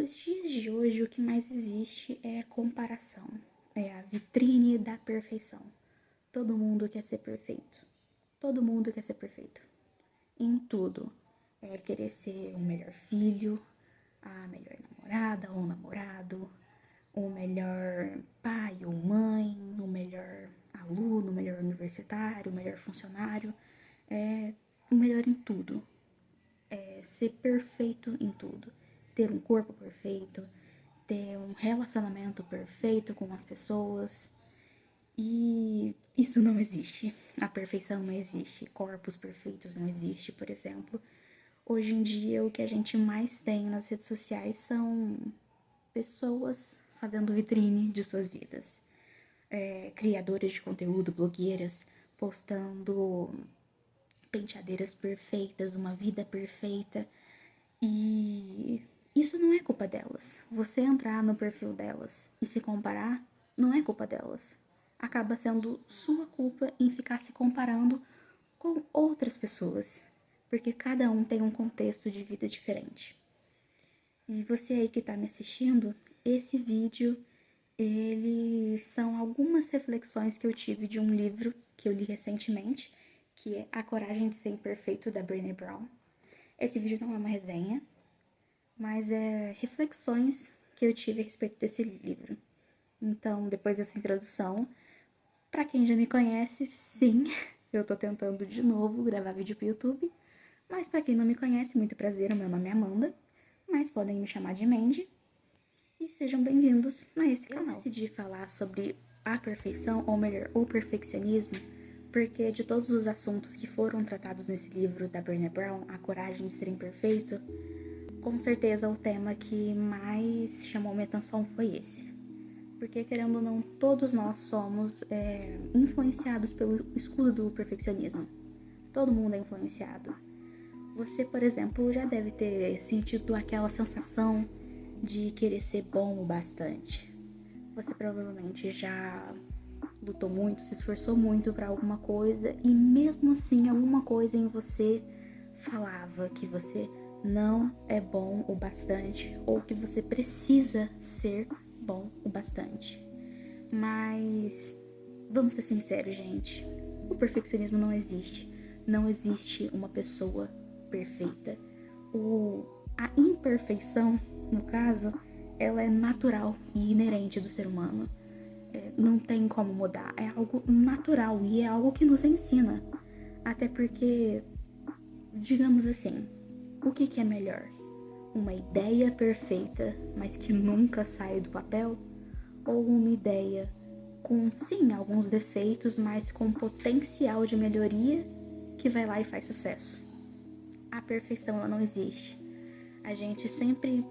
Nos dias de hoje, o que mais existe é comparação, é a vitrine da perfeição. Todo mundo quer ser perfeito. Todo mundo quer ser perfeito. Em tudo. É querer ser o melhor filho, a melhor namorada ou namorado, o melhor pai ou mãe, o melhor aluno, o melhor universitário, o melhor funcionário. É o melhor em tudo. É ser perfeito em tudo. Ter um corpo perfeito, ter um relacionamento perfeito com as pessoas. E isso não existe. A perfeição não existe. Corpos perfeitos não existe, por exemplo. Hoje em dia, o que a gente mais tem nas redes sociais são pessoas fazendo vitrine de suas vidas. Criadoras de conteúdo, blogueiras, postando penteadeiras perfeitas, uma vida perfeita. E isso não é culpa delas. Você entrar no perfil delas e se comparar, não é culpa delas. Acaba sendo sua culpa em ficar se comparando com outras pessoas, porque cada um tem um contexto de vida diferente. E você aí que está me assistindo, esse vídeo, eles são algumas reflexões que eu tive de um livro que eu li recentemente, que é A Coragem de Ser Imperfeito, da Brené Brown. Esse vídeo não é uma resenha, mas é reflexões que eu tive a respeito desse livro. Então, depois dessa introdução, para quem já me conhece, sim, eu tô tentando de novo gravar vídeo pro YouTube, mas para quem não me conhece, muito prazer, o meu nome é Amanda, mas podem me chamar de Mandy, e sejam bem-vindos a esse canal. Eu decidi falar sobre a perfeição, ou melhor, o perfeccionismo, porque de todos os assuntos que foram tratados nesse livro da Brené Brown, A Coragem de Ser Imperfeito, com certeza o tema que mais chamou minha atenção foi esse. Porque, querendo ou não, todos nós somos influenciados pelo escudo do perfeccionismo. Todo mundo é influenciado. Você, por exemplo, já deve ter sentido aquela sensação de querer ser bom o bastante. Você provavelmente já lutou muito, se esforçou muito para alguma coisa e mesmo assim alguma coisa em você falava que você não é bom o bastante ou que você precisa ser bom o bastante. Mas vamos ser sinceros, gente. O perfeccionismo não existe. Não existe uma pessoa perfeita. A imperfeição, no caso, ela é natural e inerente do ser humano. Não tem como mudar. É algo natural e é algo que nos ensina. Até porque, digamos assim, o que é melhor? Uma ideia perfeita, mas que nunca sai do papel? Ou uma ideia com, sim, alguns defeitos, mas com potencial de melhoria, que vai lá e faz sucesso? A perfeição, ela não existe. A gente sempre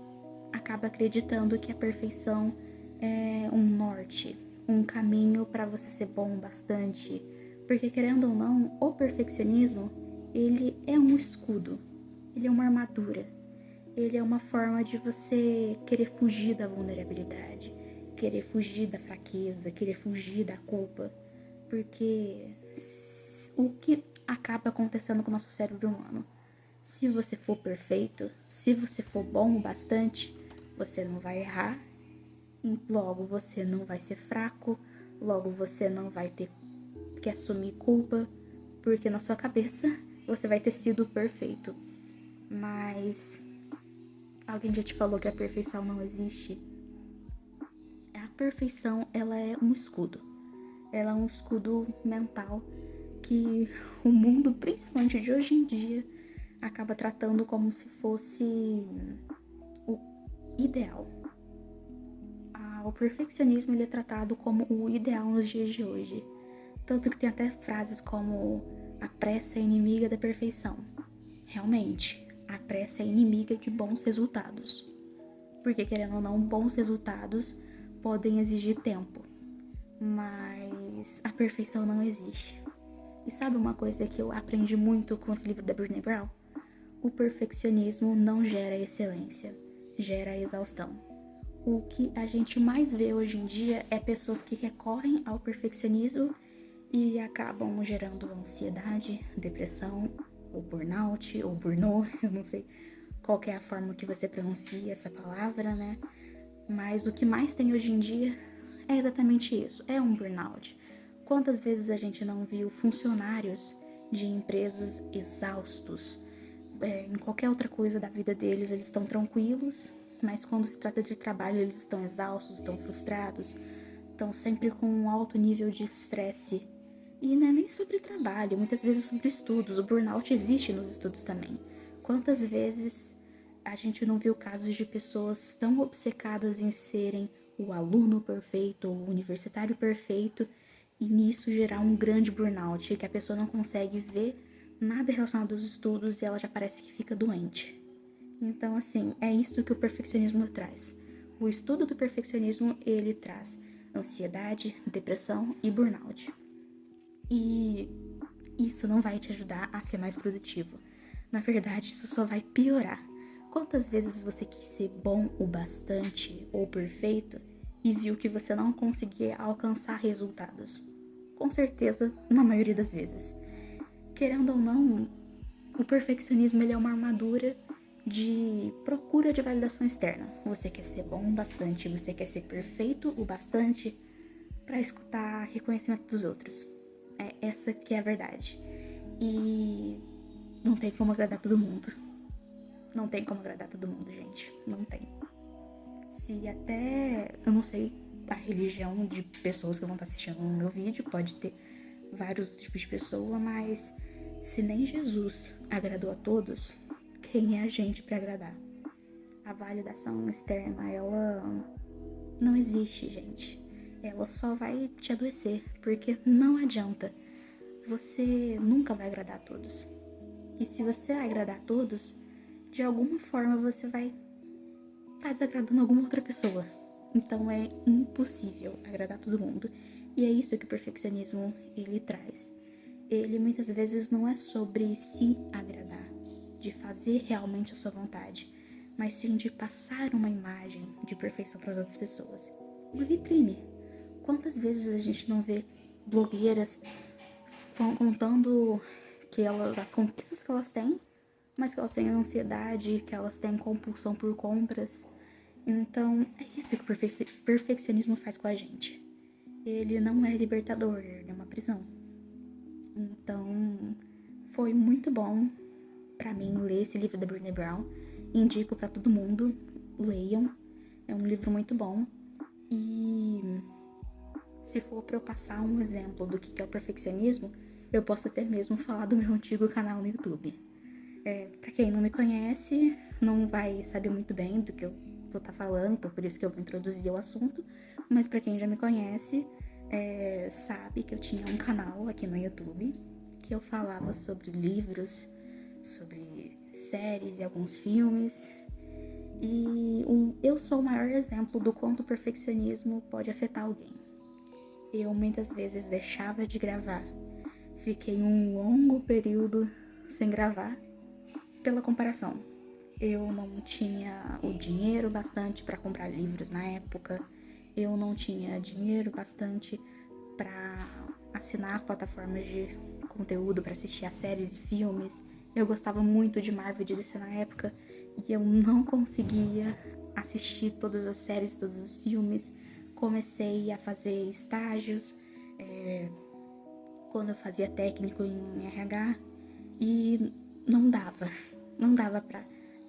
acaba acreditando que a perfeição é um norte, um caminho para você ser bom bastante. Porque, querendo ou não, o perfeccionismo, ele é um escudo, ele é uma armadura. Ele é uma forma de você querer fugir da vulnerabilidade, querer fugir da fraqueza, querer fugir da culpa. Porque o que acaba acontecendo com o nosso cérebro humano? Se você for perfeito, se você for bom o bastante, você não vai errar, logo você não vai ser fraco, logo você não vai ter que assumir culpa, porque na sua cabeça você vai ter sido perfeito. Mas alguém já te falou que a perfeição não existe? A perfeição, ela é um escudo. Ela é um escudo mental que o mundo, principalmente de hoje em dia, acaba tratando como se fosse o ideal. O perfeccionismo, ele é tratado como o ideal nos dias de hoje. Tanto que tem até frases como: a pressa é inimiga da perfeição. Realmente, a pressa é inimiga de bons resultados. Porque, querendo ou não, bons resultados podem exigir tempo. Mas a perfeição não existe. E sabe uma coisa que eu aprendi muito com esse livro da Brené Brown? O perfeccionismo não gera excelência, gera exaustão. O que a gente mais vê hoje em dia é pessoas que recorrem ao perfeccionismo e acabam gerando ansiedade, depressão, ou burnout, ou burnout, eu não sei qual que é a forma que você pronuncia essa palavra, né? Mas o que mais tem hoje em dia é exatamente isso, é um burnout. Quantas vezes a gente não viu funcionários de empresas exaustos? Em qualquer outra coisa da vida deles, eles estão tranquilos, mas quando se trata de trabalho, eles estão exaustos, estão frustrados, estão sempre com um alto nível de estresse. E não é nem sobre trabalho, muitas vezes sobre estudos. O burnout existe nos estudos também. Quantas vezes a gente não viu casos de pessoas tão obcecadas em serem o aluno perfeito ou o universitário perfeito e nisso gerar um grande burnout, que a pessoa não consegue ver nada relacionado aos estudos e ela já parece que fica doente. Então, assim, é isso que o perfeccionismo traz. O estudo do perfeccionismo, ele traz ansiedade, depressão e burnout. E isso não vai te ajudar a ser mais produtivo. Na verdade, isso só vai piorar. Quantas vezes você quis ser bom o bastante ou perfeito e viu que você não conseguia alcançar resultados? Com certeza, na maioria das vezes. Querendo ou não, o perfeccionismo ele é uma armadura de procura de validação externa. Você quer ser bom o bastante, você quer ser perfeito o bastante para escutar reconhecimento dos outros. É essa que é a verdade. E não tem como agradar todo mundo. Não tem como agradar todo mundo, gente. Não tem. Se até, eu não sei a religião de pessoas que vão estar assistindo no meu vídeo, pode ter vários tipos de pessoa, mas se nem Jesus agradou a todos, quem é a gente para agradar? A validação externa, ela não existe, gente. Ela só vai te adoecer, porque não adianta. Você nunca vai agradar a todos. E se você agradar a todos, de alguma forma você vai estar desagradando alguma outra pessoa. Então é impossível agradar todo mundo. E é isso que o perfeccionismo ele traz. Ele muitas vezes não é sobre se agradar, de fazer realmente a sua vontade, mas sim de passar uma imagem de perfeição para as outras pessoas. Uma vitrine. Quantas vezes a gente não vê blogueiras contando que as conquistas que elas têm, mas que elas têm ansiedade, que elas têm compulsão por compras. Então, é isso que o perfeccionismo faz com a gente. Ele não é libertador, ele é uma prisão. Então, foi muito bom pra mim ler esse livro da Brené Brown. Indico pra todo mundo, leiam. É um livro muito bom. E se for pra eu passar um exemplo do que é o perfeccionismo, eu posso até mesmo falar do meu antigo canal no YouTube. Pra quem não me conhece, não vai saber muito bem do que eu vou estar falando, então por isso que eu vou introduzir o assunto. Mas pra quem já me conhece, sabe que eu tinha um canal aqui no YouTube que eu falava sobre livros, sobre séries e alguns filmes. E eu sou o maior exemplo do quanto o perfeccionismo pode afetar alguém. Eu muitas vezes deixava de gravar. Fiquei um longo período sem gravar pela comparação. Eu não tinha o dinheiro bastante para comprar livros na época. Eu não tinha dinheiro bastante para assinar as plataformas de conteúdo, para assistir a séries e filmes. Eu gostava muito de Marvel e de DC na época e eu não conseguia assistir todas as séries, todos os filmes. Comecei a fazer estágios quando eu fazia técnico em RH e não dava para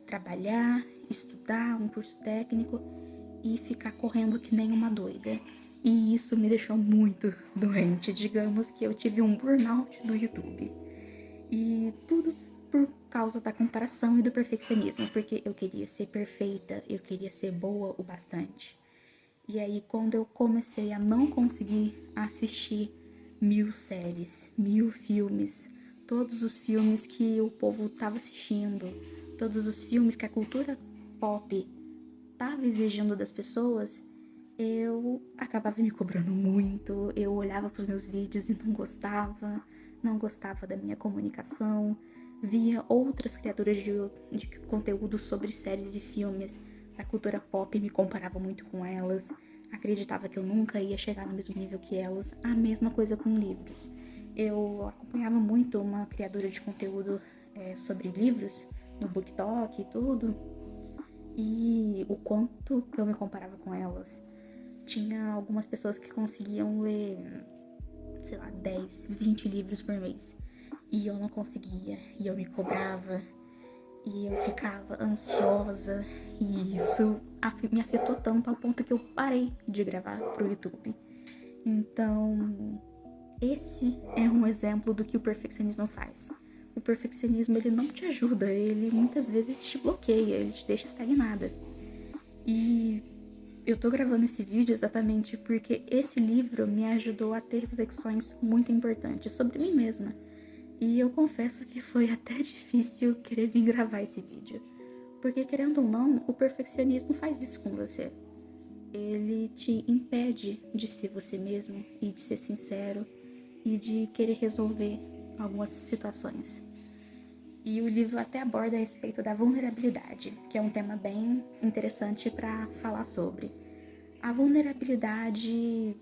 trabalhar, estudar um curso técnico e ficar correndo que nem uma doida. E isso me deixou muito doente. Digamos que eu tive um burnout no YouTube. E tudo por causa da comparação e do perfeccionismo, porque eu queria ser perfeita, eu queria ser boa o bastante. E aí quando eu comecei a não conseguir assistir 1000 séries, 1000 filmes, todos os filmes que o povo estava assistindo, todos os filmes que a cultura pop estava exigindo das pessoas, eu acabava me cobrando muito, eu olhava para os meus vídeos e não gostava da minha comunicação, via outras criaturas de conteúdo sobre séries e filmes da cultura pop e me comparava muito com elas, acreditava que eu nunca ia chegar no mesmo nível que elas, a mesma coisa com livros. Eu acompanhava muito uma criadora de conteúdo sobre livros, no BookTok e tudo, e o quanto eu me comparava com elas. Tinha algumas pessoas que conseguiam ler, sei lá, 10, 20 livros por mês. E eu não conseguia, e eu me cobrava, e eu ficava ansiosa, e isso me afetou tanto ao ponto que eu parei de gravar pro YouTube. Então, esse é um exemplo do que o perfeccionismo faz. O perfeccionismo, ele não te ajuda, ele muitas vezes te bloqueia, ele te deixa estagnada. E eu tô gravando esse vídeo exatamente porque esse livro me ajudou a ter reflexões muito importantes sobre mim mesma. E eu confesso que foi até difícil querer vir gravar esse vídeo. Porque, querendo ou não, o perfeccionismo faz isso com você. Ele te impede de ser você mesmo e de ser sincero e de querer resolver algumas situações. E o livro até aborda a respeito da vulnerabilidade, que é um tema bem interessante para falar sobre. A vulnerabilidade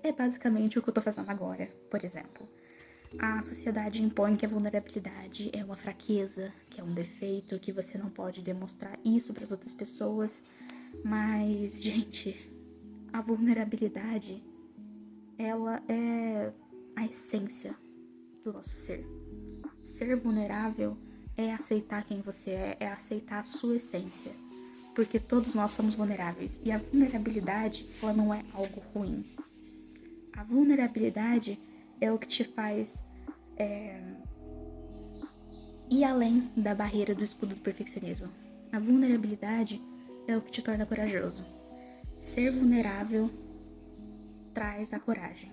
é basicamente o que eu tô fazendo agora, por exemplo. A sociedade impõe que a vulnerabilidade é uma fraqueza, que é um defeito, que você não pode demonstrar isso para as outras pessoas. Mas, gente, a vulnerabilidade, ela é a essência do nosso ser. Ser vulnerável é aceitar quem você é aceitar a sua essência. Porque todos nós somos vulneráveis. E a vulnerabilidade, ela não é algo ruim. A vulnerabilidade é o que te faz ir além da barreira do escudo do perfeccionismo. A vulnerabilidade é o que te torna corajoso. Ser vulnerável traz a coragem.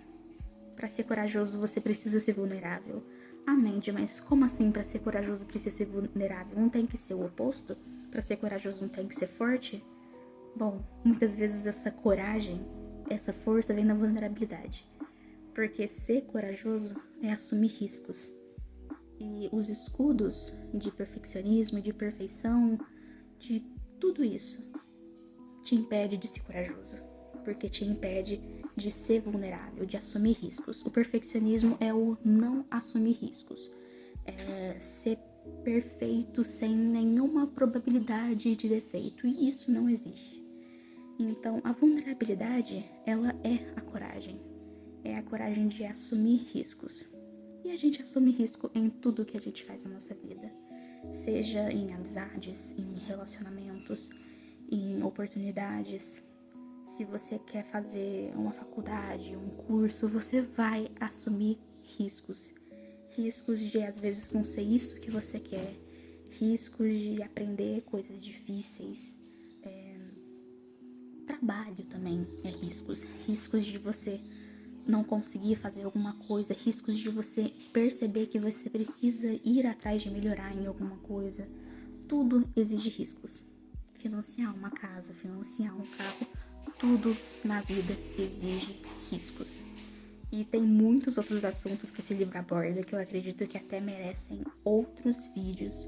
Para ser corajoso, você precisa ser vulnerável. Ah, Mandy, mas como assim para ser corajoso precisa ser vulnerável? Não tem que ser o oposto? Para ser corajoso não tem que ser forte? Bom, muitas vezes essa coragem, essa força vem na vulnerabilidade. Porque ser corajoso é assumir riscos. E os escudos de perfeccionismo, de perfeição, de tudo isso, te impede de ser corajoso. Porque te impede de ser vulnerável, de assumir riscos. O perfeccionismo é o não assumir riscos. É ser perfeito sem nenhuma probabilidade de defeito. E isso não existe. Então, a vulnerabilidade, ela é a coragem. É a coragem de assumir riscos. E a gente assume risco em tudo que a gente faz na nossa vida. Seja em amizades, em relacionamentos, em oportunidades. Se você quer fazer uma faculdade, um curso, você vai assumir riscos. Riscos de às vezes não ser isso que você quer. Riscos de aprender coisas difíceis. Trabalho também é riscos. Riscos de você não conseguir fazer alguma coisa, riscos de você perceber que você precisa ir atrás de melhorar em alguma coisa. Tudo exige riscos. Financiar uma casa, financiar um carro, tudo na vida exige riscos. E tem muitos outros assuntos que esse livro aborda que eu acredito que até merecem outros vídeos.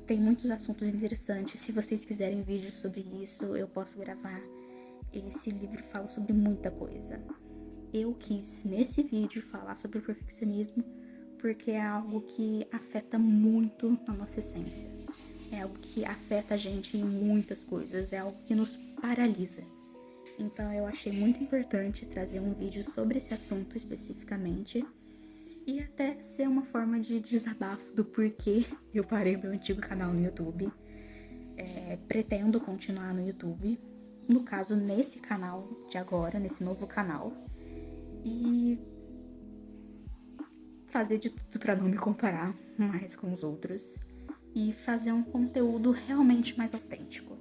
Tem muitos assuntos interessantes. Se vocês quiserem vídeos sobre isso, eu posso gravar. Esse livro fala sobre muita coisa. Eu quis, nesse vídeo, falar sobre o perfeccionismo porque é algo que afeta muito a nossa essência. É algo que afeta a gente em muitas coisas, é algo que nos paralisa. Então eu achei muito importante trazer um vídeo sobre esse assunto especificamente e até ser uma forma de desabafo do porquê eu parei meu antigo canal no YouTube. Pretendo continuar no YouTube, no caso nesse canal de agora, nesse novo canal, e fazer de tudo para não me comparar mais com os outros e fazer um conteúdo realmente mais autêntico.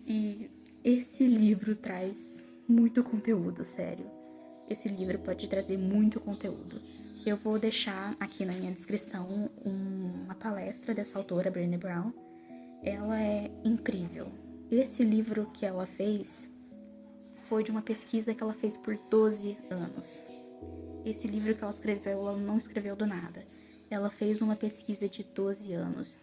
E esse livro traz muito conteúdo, sério. Esse livro pode trazer muito conteúdo. Eu vou deixar aqui na minha descrição uma palestra dessa autora, Brené Brown. Ela é incrível. Esse livro que ela fez foi de uma pesquisa que ela fez por 12 anos. Esse livro que ela escreveu, ela não escreveu do nada. Ela fez uma pesquisa de 12 anos.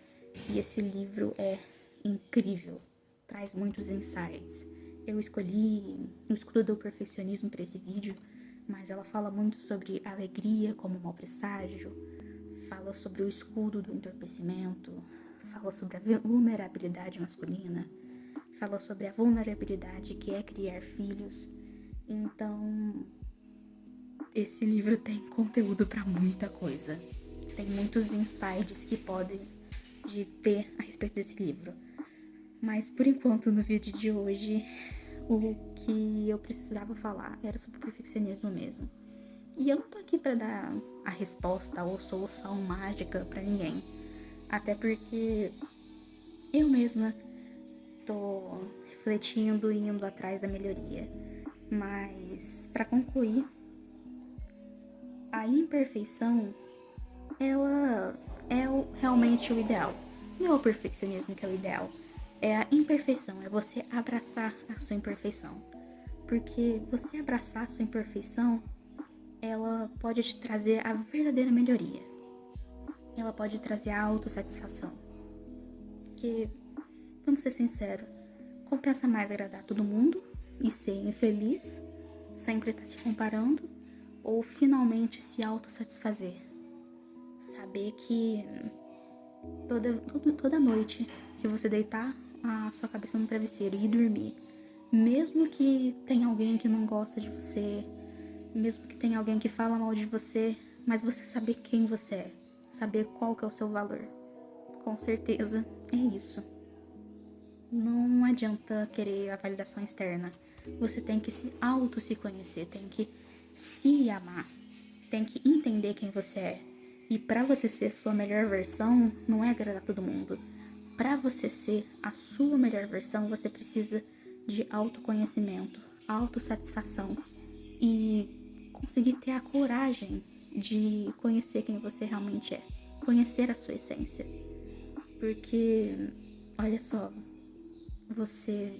E esse livro é incrível. Traz muitos insights. Eu escolhi o escudo do perfeccionismo para esse vídeo, mas ela fala muito sobre alegria como mau presságio, fala sobre o escudo do entorpecimento, fala sobre a vulnerabilidade masculina, fala sobre a vulnerabilidade que é criar filhos. Então, esse livro tem conteúdo para muita coisa. Tem muitos insights que podem ter a respeito desse livro. Mas, por enquanto, no vídeo de hoje, o que eu precisava falar era sobre perfeccionismo mesmo. E eu não tô aqui pra dar a resposta ou solução mágica pra ninguém. Até porque eu mesma tô refletindo e indo atrás da melhoria. Mas, pra concluir, a imperfeição, ela é realmente o ideal. Não é o perfeccionismo que é o ideal. É a imperfeição, é você abraçar a sua imperfeição. Porque você abraçar a sua imperfeição, ela pode te trazer a verdadeira melhoria. Ela pode trazer a autossatisfação. Porque, vamos ser sinceros, compensa mais agradar todo mundo e ser infeliz, sempre estar se comparando, ou finalmente se autossatisfazer. Saber que toda noite que você deitar a sua cabeça no travesseiro e dormir, mesmo que tenha alguém que não gosta de você, mesmo que tenha alguém que fala mal de você, mas você saber quem você é, saber qual que é o seu valor, com certeza é isso. Não adianta querer a validação externa. Você tem que se conhecer, tem que se amar, tem que entender quem você é. E pra você ser sua melhor versão, não é agradar todo mundo. Pra você ser a sua melhor versão, você precisa de autoconhecimento, autossatisfação e conseguir ter a coragem de conhecer quem você realmente é, conhecer a sua essência. Porque, olha só, você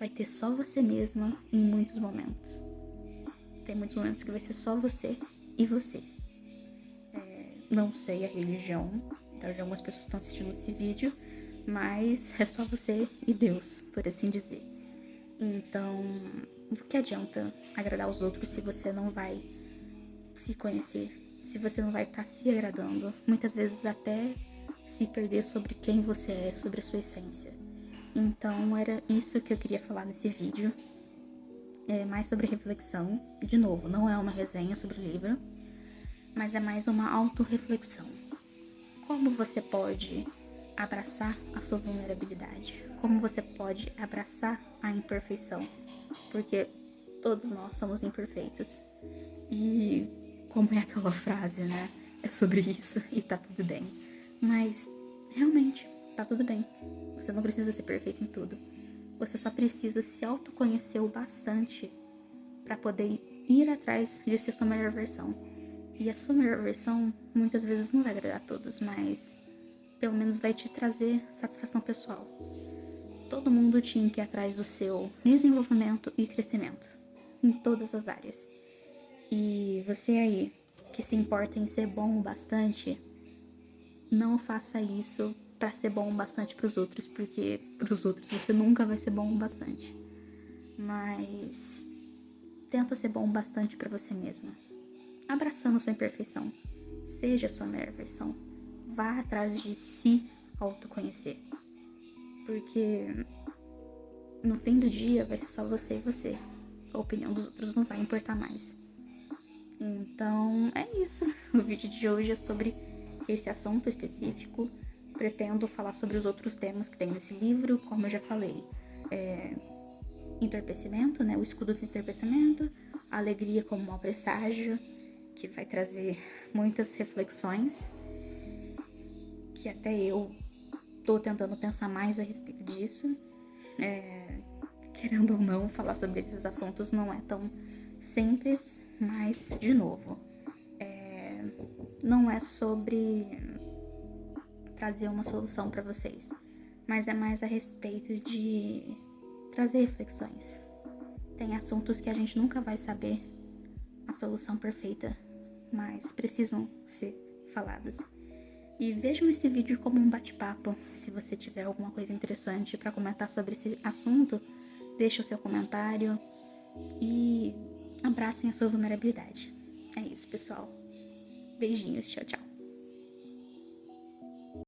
vai ter só você mesma em muitos momentos. Tem muitos momentos que vai ser só você e você. Não sei a religião de algumas pessoas que estão assistindo esse vídeo, mas é só você e Deus, por assim dizer. Então, o que adianta agradar os outros se você não vai se conhecer, se você não vai estar se agradando, muitas vezes até se perder sobre quem você é, sobre a sua essência. Então, era isso que eu queria falar nesse vídeo. É mais sobre reflexão. De novo, não é uma resenha sobre o livro, mas é mais uma autorreflexão. Como você pode abraçar a sua vulnerabilidade? Como você pode abraçar a imperfeição? Porque todos nós somos imperfeitos. E como é aquela frase, né? É sobre isso e tá tudo bem. Mas, realmente, tá tudo bem. Você não precisa ser perfeito em tudo. Você só precisa se autoconhecer o bastante para poder ir atrás de ser sua melhor versão. E a sua melhor versão muitas vezes não vai agradar a todos, mas pelo menos vai te trazer satisfação pessoal. Todo mundo tinha que ir atrás do seu desenvolvimento e crescimento em todas as áreas. E você aí, que se importa em ser bom o bastante, não faça isso pra ser bom o bastante pros outros, porque pros outros você nunca vai ser bom o bastante. Mas tenta ser bom o bastante pra você mesma. Abraçando sua imperfeição. Seja a sua melhor versão. Vá atrás de se autoconhecer. Porque no fim do dia vai ser só você e você. A opinião dos outros não vai importar mais. Então é isso. O vídeo de hoje é sobre esse assunto específico. Pretendo falar sobre os outros temas que tem nesse livro, como eu já falei. Entorpecimento, né? O escudo do entorpecimento. A alegria como mau presságio, que vai trazer muitas reflexões. Que até eu tô tentando pensar mais a respeito disso. Querendo ou não, falar sobre esses assuntos não é tão simples, mas, de novo, não é sobre trazer uma solução para vocês, mas é mais a respeito de trazer reflexões. Tem assuntos que a gente nunca vai saber a solução perfeita, mas precisam ser falados. E vejam esse vídeo como um bate-papo. Se você tiver alguma coisa interessante para comentar sobre esse assunto, deixe o seu comentário e abracem a sua vulnerabilidade. É isso, pessoal. Beijinhos, tchau, tchau.